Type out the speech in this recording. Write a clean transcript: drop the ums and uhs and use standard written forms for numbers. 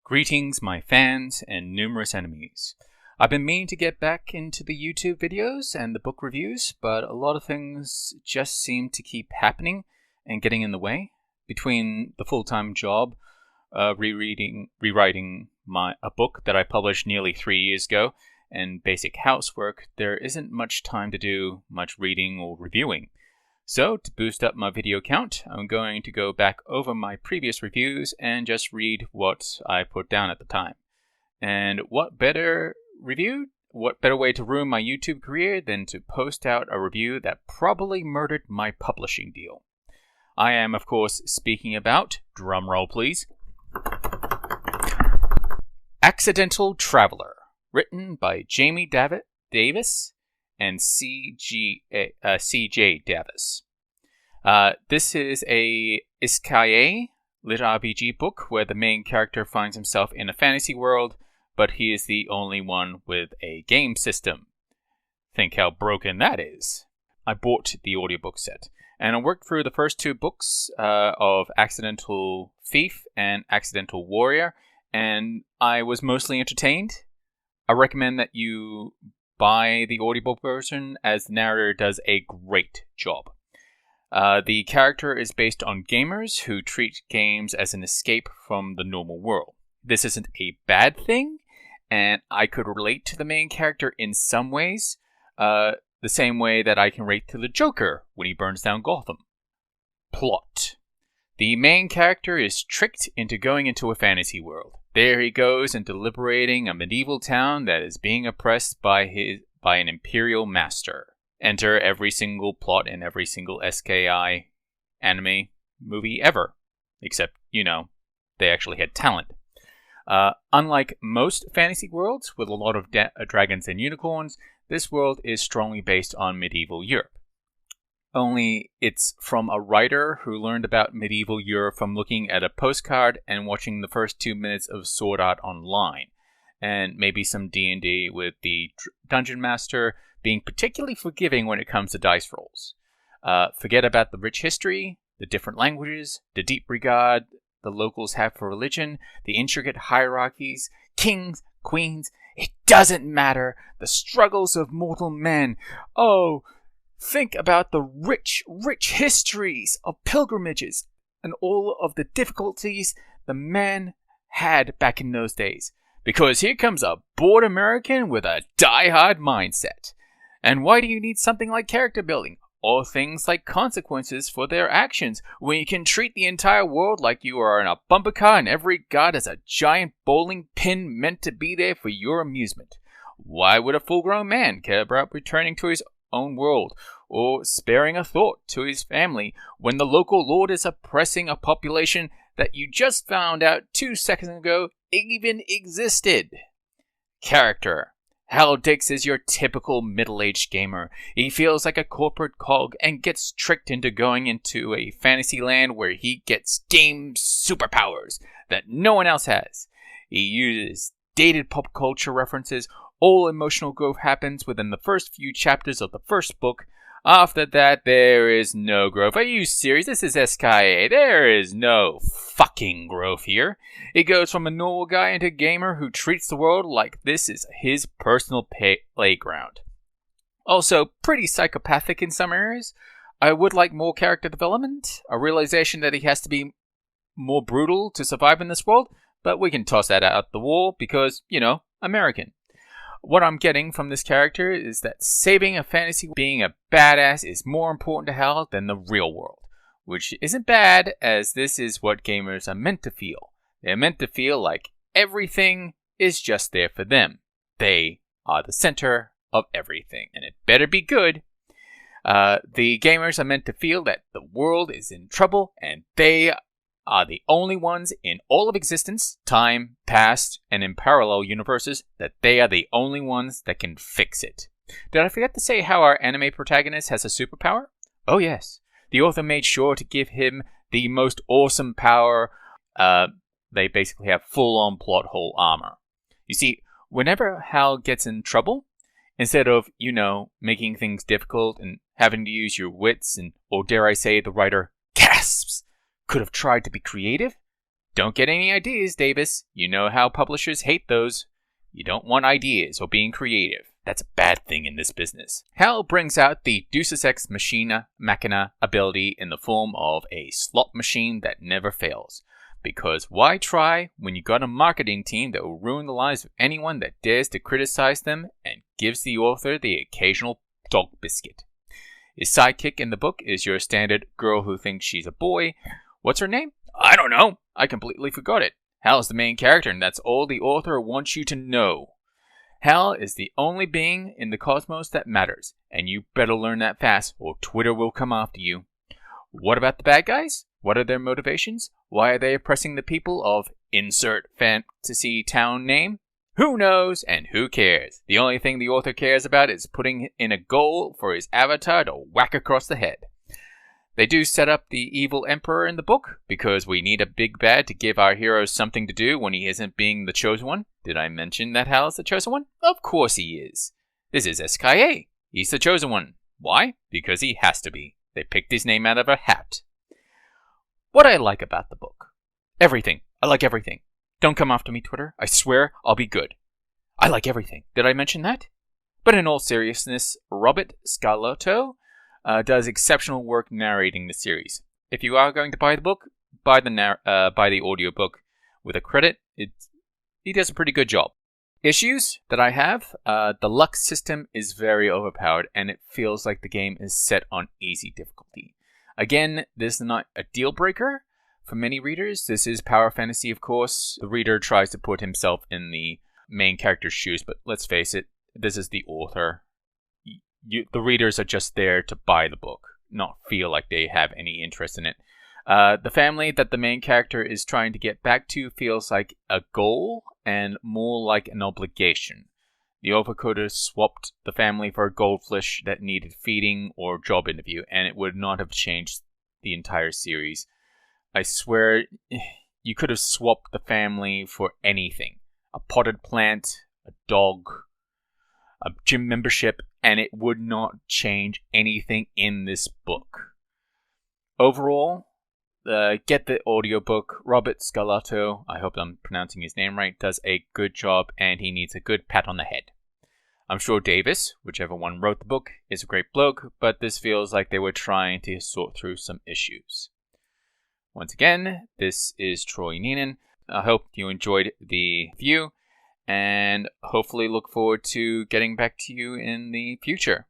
Greetings, my fans and numerous enemies. I've been meaning to get back into the YouTube videos and the book reviews, but a lot of things just seem to keep happening and getting in the way. Between the full-time job, rewriting a book that I published nearly 3 years ago, and basic housework, there isn't much time to do much reading or reviewing. So, to boost up my video count, I'm going to go back over my previous reviews and just read what I put down at the time. And what better way to ruin my YouTube career than to post out a review that probably murdered my publishing deal. I am, of course, speaking about, drumroll please, Accidental Traveler, written by Jamie Davis and C.J. Davis. This is a isekai lit RPG book where the main character finds himself in a fantasy world, but he is the only one with a game system. Think how broken that is. I bought the audiobook set, and I worked through the first 2 books of Accidental Thief and Accidental Warrior, and I was mostly entertained. I recommend that you buy the audiobook version, as the narrator does a great job. The character is based on gamers who treat games as an escape from the normal world. This isn't a bad thing, and I could relate to the main character in some ways, the same way that I can relate to the Joker when he burns down Gotham. Plot. The main character is tricked into going into a fantasy world. There he goes into liberating a medieval town that is being oppressed by an imperial master. Enter every single plot in every single SKI anime movie ever. Except, they actually had talent. Unlike most fantasy worlds with a lot of dragons and unicorns, this world is strongly based on medieval Europe. Only it's from a writer who learned about medieval Europe from looking at a postcard and watching the first 2 minutes of Sword Art Online, and maybe some D&D with the Dungeon Master being particularly forgiving when it comes to dice rolls. Forget about the rich history, the different languages, the deep regard the locals have for religion, the intricate hierarchies, kings, queens. It doesn't matter. The struggles of mortal men. Oh, think about the rich histories of pilgrimages and all of the difficulties the men had back in those days. Because here comes a bored American with a die-hard mindset. And why do you need something like character building, or things like consequences for their actions, when you can treat the entire world like you are in a bumper car and every god is a giant bowling pin meant to be there for your amusement? Why would a full-grown man care about returning to his own world, or sparing a thought to his family, when the local lord is oppressing a population that you just found out 2 seconds ago even existed? Character. Hal Dix is your typical middle-aged gamer. He feels like a corporate cog and gets tricked into going into a fantasy land where he gets game superpowers that no one else has. He uses dated pop culture references. All emotional growth happens within the first few chapters of the first book. After that, there is no growth. Are you serious? This is SKA. There is no fucking growth here. He goes from a normal guy into a gamer who treats the world like this is his personal playground. Also, pretty psychopathic in some areas. I would like more character development, a realization that he has to be more brutal to survive in this world, but we can toss that out the wall because, American. What I'm getting from this character is that saving a fantasy being a badass is more important to Hal than the real world. Which isn't bad, as this is what gamers are meant to feel. They're meant to feel like everything is just there for them. They are the center of everything, and it better be good. The gamers are meant to feel that the world is in trouble, and they are the only ones in all of existence, time, past, and in parallel universes, that they are the only ones that can fix it. Did I forget to say how our anime protagonist has a superpower? Oh yes. The author made sure to give him the most awesome power. They basically have full-on plot hole armor. You see, whenever Hal gets in trouble, instead of, making things difficult and having to use your wits and, or dare I say, the writer gasps, could have tried to be creative, Don't get any ideas, Davis. You know how publishers hate those. You don't want ideas or being creative. That's a bad thing in this business. Hal brings out the Deus Ex Machina ability in the form of a slot machine that never fails. Because why try when you got a marketing team that will ruin the lives of anyone that dares to criticize them and gives the author the occasional dog biscuit? His sidekick in the book is your standard girl who thinks she's a boy. What's her name? I don't know. I completely forgot it. Hal is the main character, and that's all the author wants you to know. Hal is the only being in the cosmos that matters, and you better learn that fast or Twitter will come after you. What about the bad guys? What are their motivations? Why are they oppressing the people of insert fantasy town name? Who knows and who cares? The only thing the author cares about is putting in a goal for his avatar to whack across the head. They do set up the evil emperor in the book, because we need a big bad to give our hero something to do when he isn't being the chosen one. Did I mention that Hal is the chosen one? Of course he is. This is SKA. He's the chosen one. Why? Because he has to be. They picked his name out of a hat. What I like about the book. Everything. I like everything. Don't come after me, Twitter. I swear I'll be good. I like everything. Did I mention that? But in all seriousness, Robert Scalotto does exceptional work narrating the series. If you are going to buy the book, buy the audiobook with a credit. He does a pretty good job. Issues that I have, the luck system is very overpowered and it feels like the game is set on easy difficulty. Again, this is not a deal breaker for many readers. This is power fantasy, of course. The reader tries to put himself in the main character's shoes, but let's face it, this is the author. The readers are just there to buy the book, not feel like they have any interest in it. The family that the main character is trying to get back to feels like a goal and more like an obligation. The overcoder swapped the family for a goldfish that needed feeding or job interview, and it would not have changed the entire series. I swear, you could have swapped the family for anything. A potted plant, a dog, a gym membership, and it would not change anything in this book. Overall, get the audiobook. Robert Scalotto, I hope I'm pronouncing his name right, does a good job and he needs a good pat on the head. I'm sure Davis, whichever one wrote the book, is a great bloke, but this feels like they were trying to sort through some issues. Once again, this is Troy Neenan. I hope you enjoyed the review and hopefully look forward to getting back to you in the future.